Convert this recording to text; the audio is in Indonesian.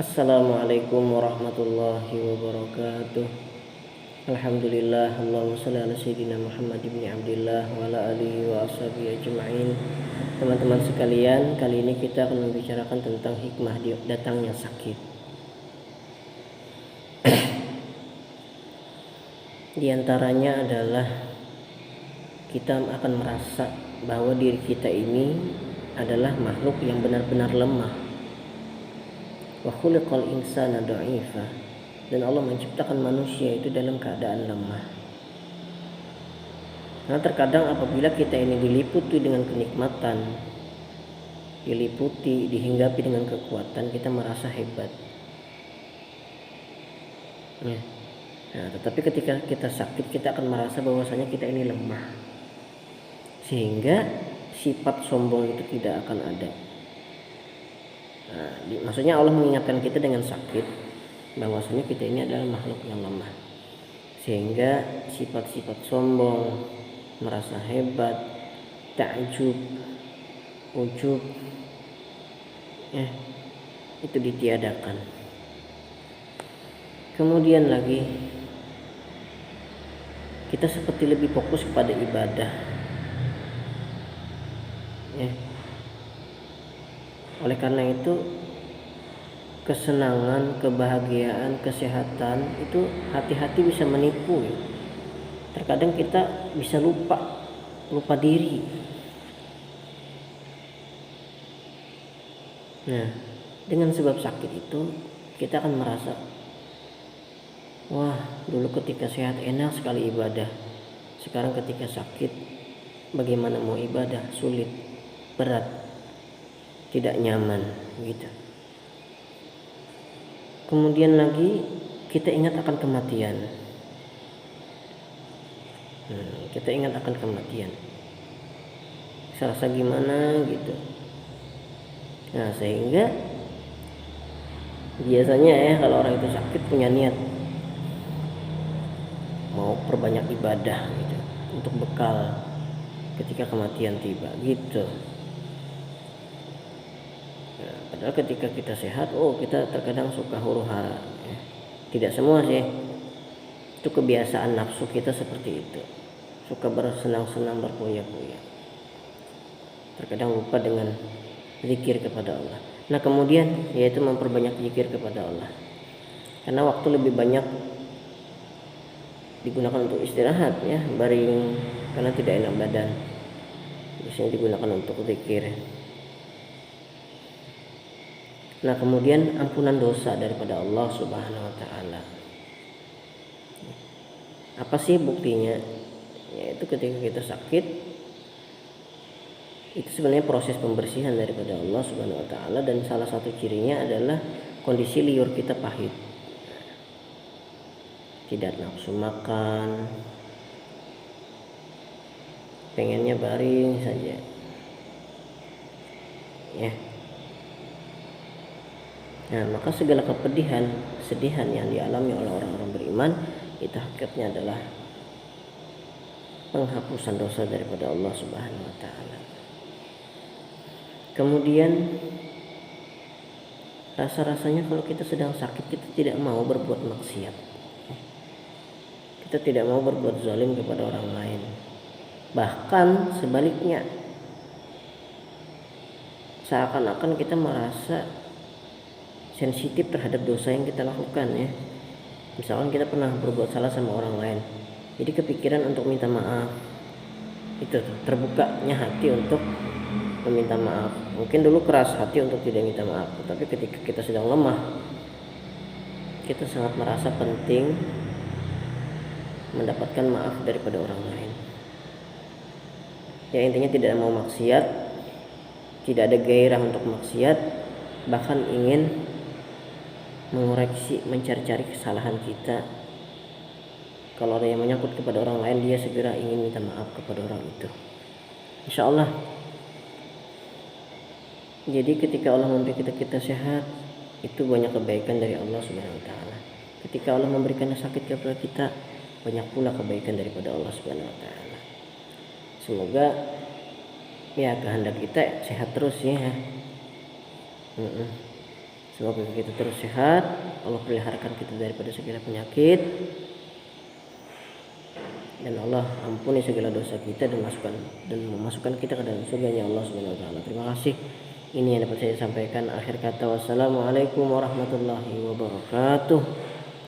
Assalamualaikum warahmatullahi wabarakatuh. Alhamdulillah, Allahumma shalli ala sayyidina Muhammad ibn Abdillah wa ala alihi wa ashabihi ajma'in. Teman-teman sekalian, kali ini kita akan membicarakan tentang hikmah datangnya sakit. Di antaranya adalah kita akan merasa bahwa diri kita ini adalah makhluk yang benar-benar lemah. Wa khuliqal insana dha'ifa, dan Allah menciptakan manusia itu dalam keadaan lemah. Karena terkadang apabila kita ini diliputi dengan kenikmatan, dihinggapi dengan kekuatan, kita merasa hebat. Nah, tetapi ketika kita sakit, kita akan merasa bahwasanya kita ini lemah, sehingga sifat sombong itu tidak akan ada. Nah, maksudnya Allah mengingatkan kita dengan sakit bahwasanya kita ini adalah makhluk yang lemah, sehingga sifat-sifat sombong, merasa hebat, ta'jub, ujub, itu ditiadakan. Kemudian lagi kita seperti lebih fokus kepada ibadah. Oleh karena itu, kesenangan, kebahagiaan, kesehatan itu hati-hati bisa menipu. Terkadang kita bisa lupa diri. Nah, dengan sebab sakit itu kita akan merasa, wah, dulu ketika sehat enak sekali ibadah. Sekarang ketika sakit, bagaimana mau ibadah? Sulit, berat, tidak nyaman gitu. Kemudian lagi kita ingat akan kematian. Kita ingat akan kematian. Serasa gimana gitu. Nah, sehingga biasanya kalau orang itu sakit punya niat mau perbanyak ibadah gitu, untuk bekal ketika kematian tiba gitu. Padahal ketika kita sehat, kita terkadang suka huru-hara. Tidak semua sih. Itu kebiasaan nafsu kita seperti itu. Suka bersenang-senang, berpoya-poya. Terkadang lupa dengan zikir kepada Allah. Nah, kemudian yaitu memperbanyak zikir kepada Allah. Karena waktu lebih banyak digunakan untuk istirahat, baring, karena tidak enak badan. Biasanya digunakan untuk zikir. Nah, kemudian ampunan dosa daripada Allah Subhanahu wa taala. Apa sih buktinya? Yaitu ketika kita sakit, itu sebenarnya proses pembersihan daripada Allah Subhanahu wa taala, dan salah satu cirinya adalah kondisi liur kita pahit. Tidak nafsu makan, pengennya baring saja. Nah, maka segala kesedihan yang dialami oleh orang-orang beriman itu hakikatnya adalah penghapusan dosa daripada Allah Subhanahu wa taala. Kemudian rasa-rasanya kalau kita sedang sakit, kita tidak mau berbuat maksiat. Kita tidak mau berbuat zalim kepada orang lain. Bahkan sebaliknya, seakan-akan kita merasa sensitif terhadap dosa yang kita lakukan. Misalkan kita pernah berbuat salah sama orang lain, jadi kepikiran untuk minta maaf. Itu terbukanya hati untuk meminta maaf. Mungkin dulu keras hati untuk tidak minta maaf, tapi ketika kita sedang lemah, kita sangat merasa penting mendapatkan maaf daripada orang lain. Intinya tidak mau maksiat, tidak ada gairah untuk maksiat, bahkan ingin mengoreksi, mencari-cari kesalahan kita. Kalau ada yang menyangkut kepada orang lain, dia segera ingin minta maaf kepada orang itu. Insya Allah. Jadi ketika Allah memberi kita sehat, itu banyak kebaikan dari Allah Subhanahu wa taala. Ketika Allah memberikan sakit kepada kita, banyak pula kebaikan daripada Allah Subhanahu wa taala. Semoga kehendak kita sehat terus ya. Semoga kita terus sehat, Allah peliharakan kita daripada segala penyakit, dan Allah ampuni segala dosa kita dan memasukkan kita ke dalam surganya Allah Subhanahu wa taala. Terima kasih. Ini yang dapat saya sampaikan. Akhir kata, wassalamualaikum warahmatullahi wabarakatuh.